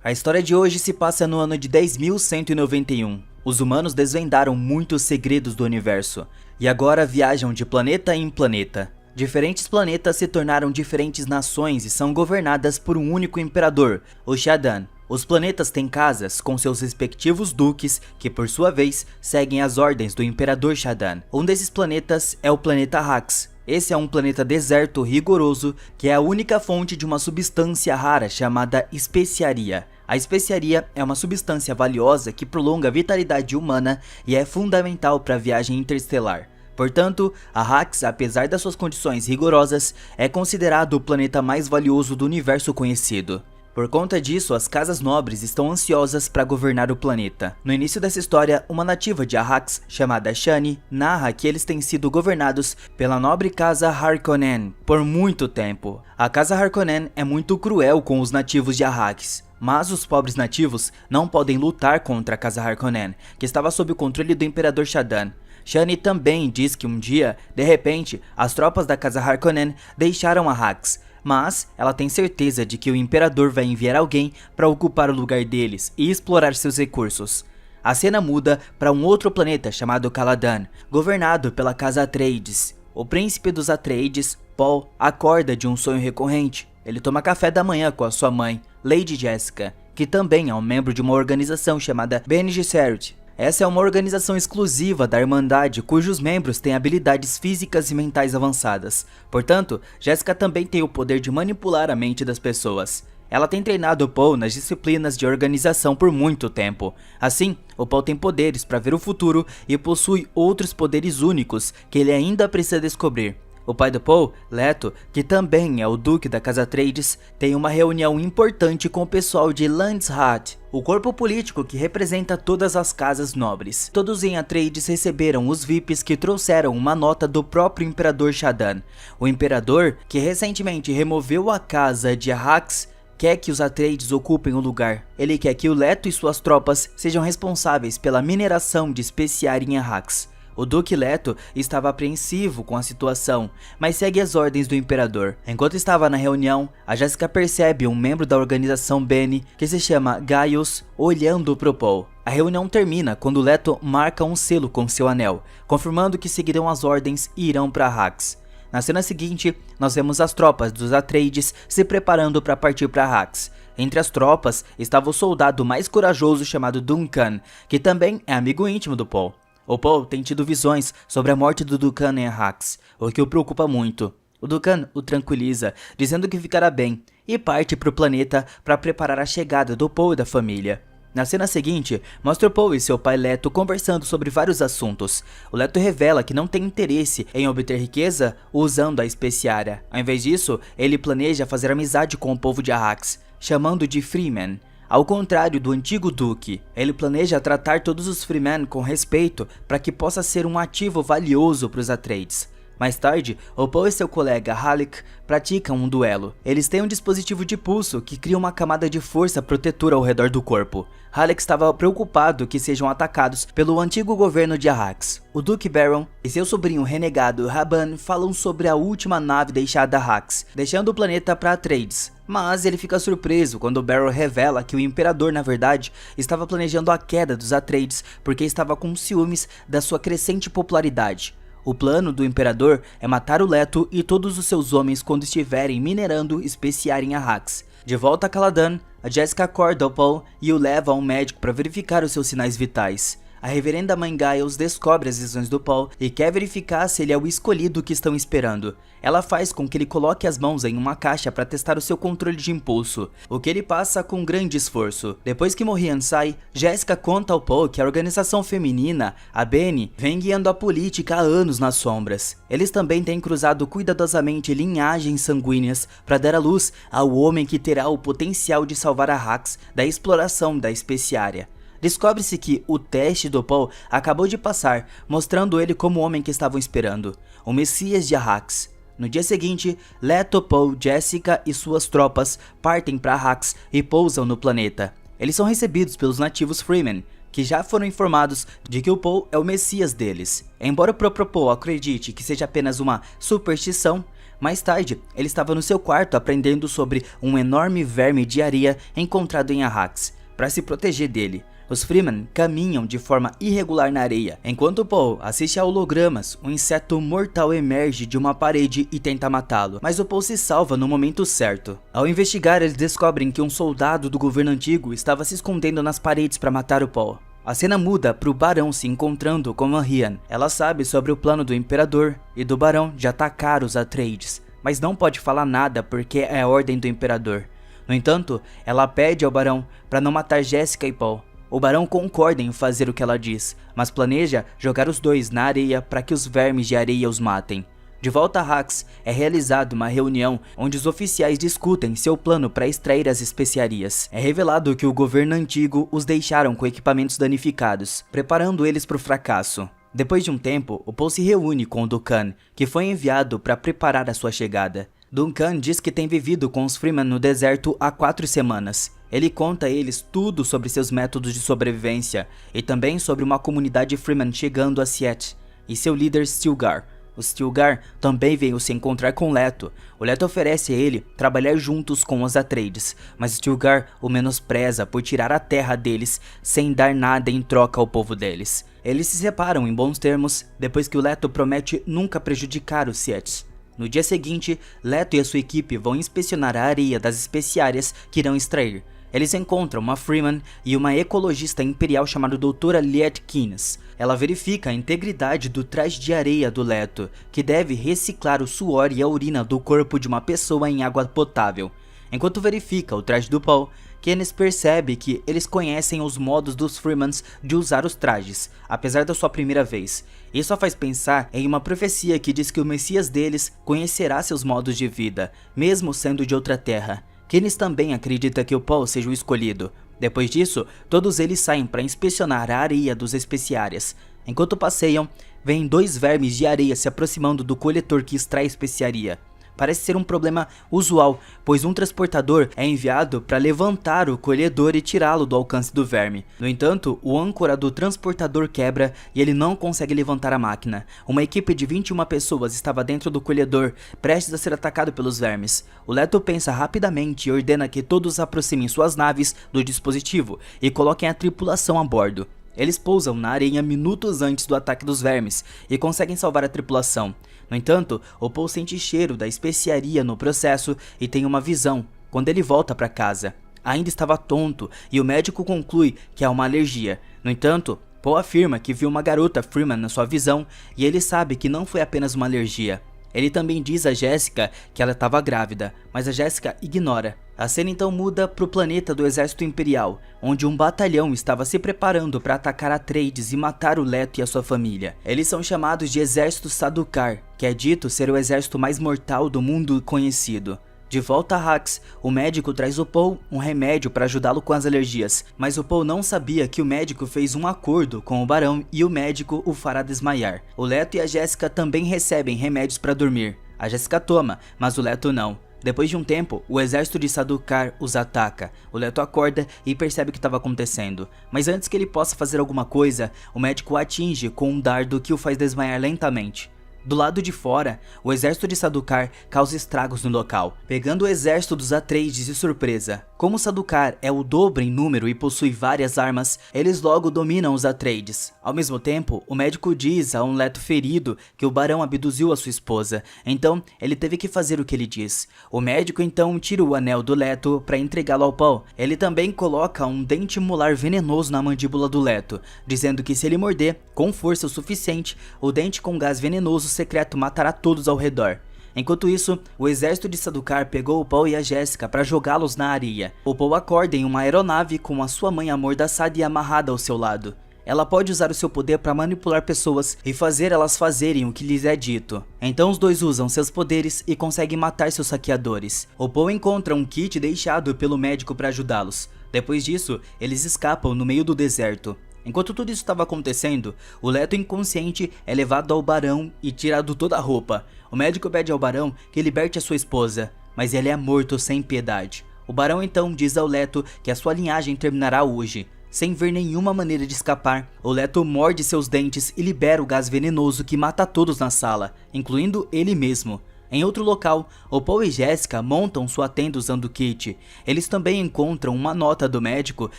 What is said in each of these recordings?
A história de hoje se passa no ano de 10.191. Os humanos desvendaram muitos segredos do universo, e agora viajam de planeta em planeta. Diferentes planetas se tornaram diferentes nações e são governadas por um único imperador, o Shadan. Os planetas têm casas com seus respectivos duques, que por sua vez seguem as ordens do imperador Shadan. Um desses planetas é o planeta Hax. Esse é um planeta deserto rigoroso que é a única fonte de uma substância rara chamada especiaria. A especiaria é uma substância valiosa que prolonga a vitalidade humana e é fundamental para a viagem interestelar. Portanto, a Hax, apesar das suas condições rigorosas, é considerado o planeta mais valioso do universo conhecido. Por conta disso, as casas nobres estão ansiosas para governar o planeta. No início dessa história, uma nativa de Arrax, chamada Shani, narra que eles têm sido governados pela nobre casa Harkonnen por muito tempo. A casa Harkonnen é muito cruel com os nativos de Arrax, mas os pobres nativos não podem lutar contra a casa Harkonnen, que estava sob o controle do imperador Shadan. Shani também diz que um dia, de repente, as tropas da casa Harkonnen deixaram Arrax, mas ela tem certeza de que o imperador vai enviar alguém para ocupar o lugar deles e explorar seus recursos. A cena muda para um outro planeta chamado Caladan, governado pela casa Atreides. O príncipe dos Atreides, Paul, acorda de um sonho recorrente. Ele toma café da manhã com a sua mãe, Lady Jessica, que também é um membro de uma organização chamada Bene Gesserit. Essa é uma organização exclusiva da Irmandade, cujos membros têm habilidades físicas e mentais avançadas. Portanto, Jessica também tem o poder de manipular a mente das pessoas. Ela tem treinado o Paul nas disciplinas de organização por muito tempo. Assim, o Paul tem poderes para ver o futuro e possui outros poderes únicos que ele ainda precisa descobrir. O pai do Paul, Leto, que também é o duque da casa Atreides, tem uma reunião importante com o pessoal de Landshat, o corpo político que representa todas as casas nobres. Todos em Atreides receberam os VIPs que trouxeram uma nota do próprio imperador Shadan. O imperador, que recentemente removeu a casa de Arrax, quer que os Atreides ocupem o lugar. Ele quer que o Leto e suas tropas sejam responsáveis pela mineração de especiaria em Arrax. O Duque Leto estava apreensivo com a situação, mas segue as ordens do imperador. Enquanto estava na reunião, a Jessica percebe um membro da organização Bene, que se chama Gaius, olhando pro Paul. A reunião termina quando Leto marca um selo com seu anel, confirmando que seguirão as ordens e irão para Arrax. Na cena seguinte, nós vemos as tropas dos Atreides se preparando para partir para Arrax. Entre as tropas estava o soldado mais corajoso chamado Duncan, que também é amigo íntimo do Paul. O Paul tem tido visões sobre a morte do Duncan em Arrax, o que o preocupa muito. O Duncan o tranquiliza, dizendo que ficará bem, e parte para o planeta para preparar a chegada do Paul e da família. Na cena seguinte, mostra o Paul e seu pai Leto conversando sobre vários assuntos. O Leto revela que não tem interesse em obter riqueza usando a especiaria. Ao invés disso, ele planeja fazer amizade com o povo de Arrax, chamando de Freeman. Ao contrário do antigo duque, ele planeja tratar todos os Freemen com respeito para que possa ser um ativo valioso para os Atreides. Mais tarde, o Paul e seu colega Halleck praticam um duelo. Eles têm um dispositivo de pulso que cria uma camada de força protetora ao redor do corpo. Halleck estava preocupado que sejam atacados pelo antigo governo de Arrax. O Duque Baron e seu sobrinho renegado Raban falam sobre a última nave deixada a Arrax, deixando o planeta para Atreides. Mas ele fica surpreso quando Baron revela que o imperador, na verdade, estava planejando a queda dos Atreides porque estava com ciúmes da sua crescente popularidade. O plano do imperador é matar o Leto e todos os seus homens quando estiverem minerando especiaria em Arrax. De volta a Caladan, a Jessica acorda o Paul e o leva a um médico para verificar os seus sinais vitais. A reverenda mãe Giles descobre as visões do Paul e quer verificar se ele é o escolhido que estão esperando. Ela faz com que ele coloque as mãos em uma caixa para testar o seu controle de impulso, o que ele passa com grande esforço. Depois que Morrian sai, Jessica conta ao Paul que a organização feminina, a Bene, vem guiando a política há anos nas sombras. Eles também têm cruzado cuidadosamente linhagens sanguíneas para dar à luz ao homem que terá o potencial de salvar Arrax da exploração da especiaria. Descobre-se que o teste do Paul acabou de passar, mostrando ele como o homem que estavam esperando, o Messias de Arrax. No dia seguinte, Leto, Paul, Jessica e suas tropas partem para Arrax e pousam no planeta. Eles são recebidos pelos nativos Freemen, que já foram informados de que o Paul é o Messias deles. Embora o próprio Paul acredite que seja apenas uma superstição, Mais tarde, ele estava no seu quarto aprendendo sobre um enorme verme de areia encontrado em Arrax. Para se proteger dele, os Freeman caminham de forma irregular na areia. Enquanto Paul assiste a hologramas, um inseto mortal emerge de uma parede e tenta matá-lo, mas o Paul se salva no momento certo. Ao investigar, eles descobrem que um soldado do governo antigo estava se escondendo nas paredes para matar o Paul. A cena muda para o Barão se encontrando com Marianne. Ela sabe sobre o plano do Imperador e do Barão de atacar os Atreides, mas não pode falar nada porque é a ordem do Imperador. No entanto, ela pede ao Barão para não matar Jessica e Paul. O Barão concorda em fazer o que ela diz, mas planeja jogar os dois na areia para que os vermes de areia os matem. De volta a Arrax, é realizada uma reunião onde os oficiais discutem seu plano para extrair as especiarias. É revelado que o governo antigo os deixaram com equipamentos danificados, preparando eles para o fracasso. Depois de um tempo, o Paul se reúne com o Duncan, que foi enviado para preparar a sua chegada. Duncan diz que tem vivido com os Freeman no deserto há 4 semanas. Ele conta a eles tudo sobre seus métodos de sobrevivência e também sobre uma comunidade Freeman chegando a Siet e seu líder Stilgar. O Stilgar também veio se encontrar com Leto. O Leto oferece a ele trabalhar juntos com os Atreides, mas Stilgar o menospreza por tirar a terra deles sem dar nada em troca ao povo deles. Eles se separam em bons termos depois que o Leto promete nunca prejudicar os Siets. No dia seguinte, Leto e a sua equipe vão inspecionar a areia das especiárias que irão extrair. Eles encontram uma Freeman e uma ecologista imperial chamada Doutora Liet Kynes. Ela verifica a integridade do traje de areia do Leto, que deve reciclar o suor e a urina do corpo de uma pessoa em água potável. Enquanto verifica o traje do Paul, Kynes percebe que eles conhecem os modos dos Freemans de usar os trajes, apesar da sua primeira vez. Isso a faz pensar em uma profecia que diz que o Messias deles conhecerá seus modos de vida, mesmo sendo de outra terra. Kynes também acredita que o Paul seja o escolhido. Depois disso, todos eles saem para inspecionar a areia dos especiárias. Enquanto passeiam, veem 2 vermes de areia se aproximando do coletor que extrai a especiaria. Parece ser um problema usual, pois um transportador é enviado para levantar o colhedor e tirá-lo do alcance do verme. No entanto, o âncora do transportador quebra e ele não consegue levantar a máquina. Uma equipe de 21 pessoas estava dentro do colhedor, prestes a ser atacado pelos vermes. O Leto pensa rapidamente e ordena que todos aproximem suas naves do dispositivo e coloquem a tripulação a bordo. Eles pousam na areia minutos antes do ataque dos vermes e conseguem salvar a tripulação. No entanto, o Paul sente cheiro da especiaria no processo e tem uma visão quando ele volta para casa. Ainda estava tonto e o médico conclui que é uma alergia. No entanto, Paul afirma que viu uma garota Freeman na sua visão e ele sabe que não foi apenas uma alergia. Ele também diz a Jessica que ela estava grávida, mas a Jessica ignora. A cena então muda para o planeta do Exército Imperial, onde um batalhão estava se preparando para atacar Atreides e matar o Leto e a sua família. Eles são chamados de Exército Sadukar, que é dito ser o exército mais mortal do mundo conhecido. De volta a Arrax, o médico traz o Paul um remédio para ajudá-lo com as alergias, mas o Paul não sabia que o médico fez um acordo com o Barão e o médico o fará desmaiar. O Leto e a Jessica também recebem remédios para dormir. A Jessica toma, mas o Leto não. Depois de um tempo, o exército de Sadukar os ataca. O Leto acorda e percebe o que estava acontecendo. Mas antes que ele possa fazer alguma coisa, o médico o atinge com um dardo que o faz desmaiar lentamente. Do lado de fora, o exército de Sadukar causa estragos no local, pegando o exército dos Atreides de surpresa. Como Sadukar é o dobro em número e possui várias armas, eles logo dominam os Atreides. Ao mesmo tempo, o médico diz a um Leto ferido que o Barão abduziu a sua esposa, então ele teve que fazer o que ele diz. O médico então tira o anel do Leto para entregá-lo ao Paul. Ele também coloca um dente molar venenoso na mandíbula do Leto, dizendo que se ele morder com força o suficiente, o dente com gás venenoso secreto matará todos ao redor. Enquanto isso, o exército de Sadukar pegou o Paul e a Jessica para jogá-los na areia. O Paul acorda em uma aeronave com a sua mãe amordaçada e amarrada ao seu lado. Ela pode usar o seu poder para manipular pessoas e fazer elas fazerem o que lhes é dito. Então os dois usam seus poderes e conseguem matar seus saqueadores. O Paul encontra um kit deixado pelo médico para ajudá-los. Depois disso, eles escapam no meio do deserto. Enquanto tudo isso estava acontecendo, o Leto inconsciente é levado ao Barão e tirado toda a roupa. O médico pede ao Barão que liberte a sua esposa, mas ele é morto sem piedade. O Barão então diz ao Leto que a sua linhagem terminará hoje. Sem ver nenhuma maneira de escapar, o Leto morde seus dentes e libera o gás venenoso que mata todos na sala, incluindo ele mesmo. Em outro local, o Paul e Jessica montam sua tenda usando o kit. Eles também encontram uma nota do médico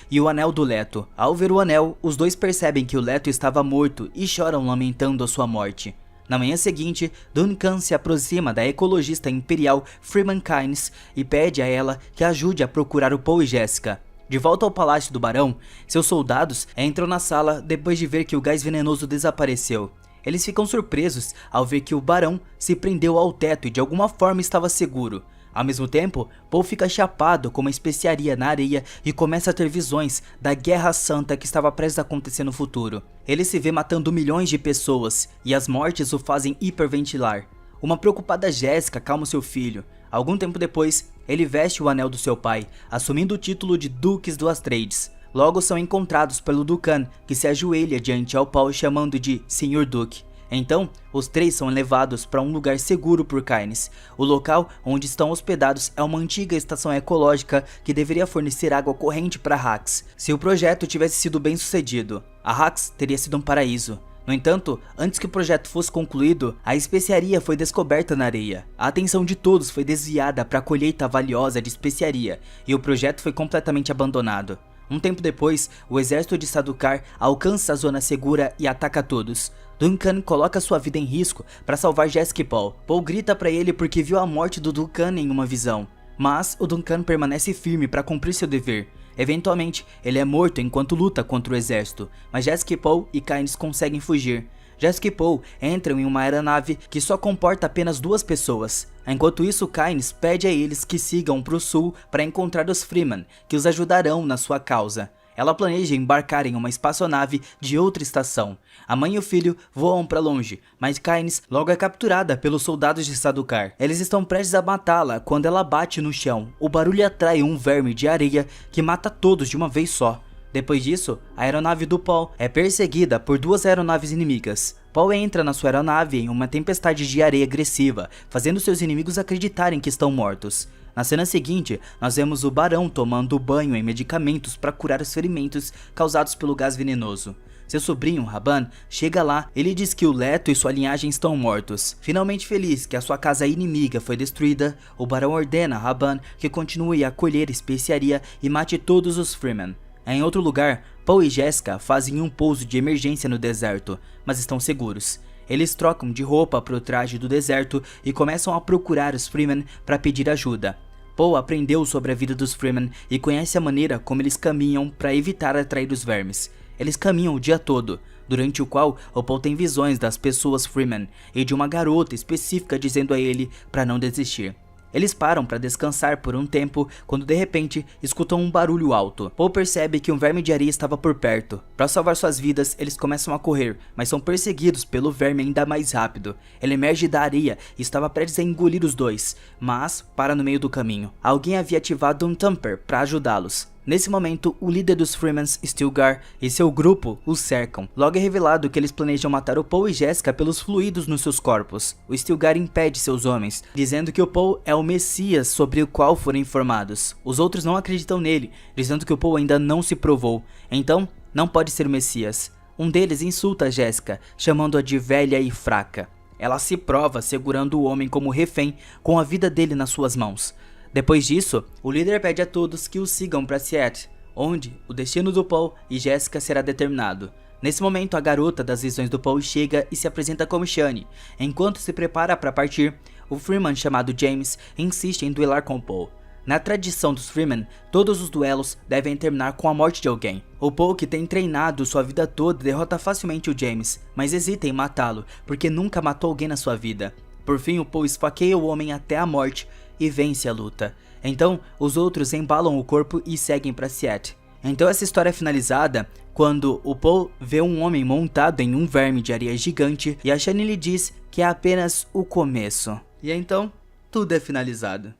e o anel do Leto. Ao ver o anel, os dois percebem que o Leto estava morto e choram lamentando a sua morte. Na manhã seguinte, Duncan se aproxima da ecologista imperial Freeman Kynes e pede a ela que ajude a procurar o Paul e Jessica. De volta ao palácio do barão, seus soldados entram na sala depois de ver que o gás venenoso desapareceu. Eles ficam surpresos ao ver que o barão se prendeu ao teto e de alguma forma estava seguro. Ao mesmo tempo, Paul fica chapado com uma especiaria na areia e começa a ter visões da Guerra Santa que estava prestes a acontecer no futuro. Ele se vê matando milhões de pessoas e as mortes o fazem hiperventilar. Uma preocupada Jessica calma seu filho. Algum tempo depois, ele veste o anel do seu pai, assumindo o título de Duques do Atreides. Logo são encontrados pelo Duncan, que se ajoelha diante ao Paul chamando de Sr. Duque. Então, os três são levados para um lugar seguro por Kynes. O local onde estão hospedados é uma antiga estação ecológica que deveria fornecer água corrente para Hax. Se o projeto tivesse sido bem sucedido, a Hax teria sido um paraíso. No entanto, antes que o projeto fosse concluído, a especiaria foi descoberta na areia. A atenção de todos foi desviada para a colheita valiosa de especiaria e o projeto foi completamente abandonado. Um tempo depois, o exército de Sardaukar alcança a zona segura e ataca todos. Duncan coloca sua vida em risco para salvar Jessica e Paul. Paul grita para ele porque viu a morte do Duncan em uma visão, mas o Duncan permanece firme para cumprir seu dever. Eventualmente, ele é morto enquanto luta contra o exército, mas Jessica e Paul e Kynes conseguem fugir. Jessica e Paul entram em uma aeronave que só comporta apenas 2 pessoas. Enquanto isso, Kynes pede a eles que sigam para o sul para encontrar os Freeman, que os ajudarão na sua causa. Ela planeja embarcar em uma espaçonave de outra estação. A mãe e o filho voam para longe, mas Kynes logo é capturada pelos soldados de Sardaukar. Eles estão prestes a matá-la quando ela bate no chão. O barulho atrai um verme de areia que mata todos de uma vez só. Depois disso, a aeronave do Paul é perseguida por 2 aeronaves inimigas. Paul entra na sua aeronave em uma tempestade de areia agressiva, fazendo seus inimigos acreditarem que estão mortos. Na cena seguinte, nós vemos o barão tomando banho em medicamentos para curar os ferimentos causados pelo gás venenoso. Seu sobrinho, Rabban, chega lá, ele diz que o Leto e sua linhagem estão mortos. Finalmente feliz que a sua casa inimiga foi destruída, o barão ordena a Rabban que continue a colher especiaria e mate todos os Freeman. Em outro lugar, Paul e Jessica fazem um pouso de emergência no deserto, mas estão seguros. Eles trocam de roupa para o traje do deserto e começam a procurar os Freeman para pedir ajuda. Paul aprendeu sobre a vida dos Freeman e conhece a maneira como eles caminham para evitar atrair os vermes. Eles caminham o dia todo, durante o qual o Paul tem visões das pessoas Freeman e de uma garota específica dizendo a ele para não desistir. Eles param para descansar por um tempo quando de repente escutam um barulho alto. Paul percebe que um verme de areia estava por perto. Para salvar suas vidas, eles começam a correr, mas são perseguidos pelo verme ainda mais rápido. Ele emerge da areia e estava prestes a engolir os dois, mas para no meio do caminho. Alguém havia ativado um tamper para ajudá-los. Nesse momento, o líder dos Freemans, Stilgar, e seu grupo os cercam. Logo é revelado que eles planejam matar o Paul e Jessica pelos fluidos nos seus corpos. O Stilgar impede seus homens, dizendo que o Paul é o Messias sobre o qual foram informados. Os outros não acreditam nele, dizendo que o Paul ainda não se provou, então não pode ser o Messias. Um deles insulta Jessica, chamando-a de velha e fraca. Ela se prova segurando o homem como refém, com a vida dele nas suas mãos. Depois disso, o líder pede a todos que o sigam para Seat, onde o destino do Paul e Jessica será determinado. Nesse momento, a garota das visões do Paul chega e se apresenta como Shani. Enquanto se prepara para partir, o Freeman chamado James insiste em duelar com Paul. Na tradição dos Freeman, todos os duelos devem terminar com a morte de alguém. O Paul, que tem treinado sua vida toda, derrota facilmente o James, mas hesita em matá-lo, porque nunca matou alguém na sua vida. Por fim, o Paul esfaqueia o homem até a morte e vence a luta. Então, os outros embalam o corpo e seguem para Seat. Então essa história é finalizada quando o Paul vê um homem montado em um verme de areia gigante e a Shani lhe diz que é apenas o começo. E então, tudo é finalizado.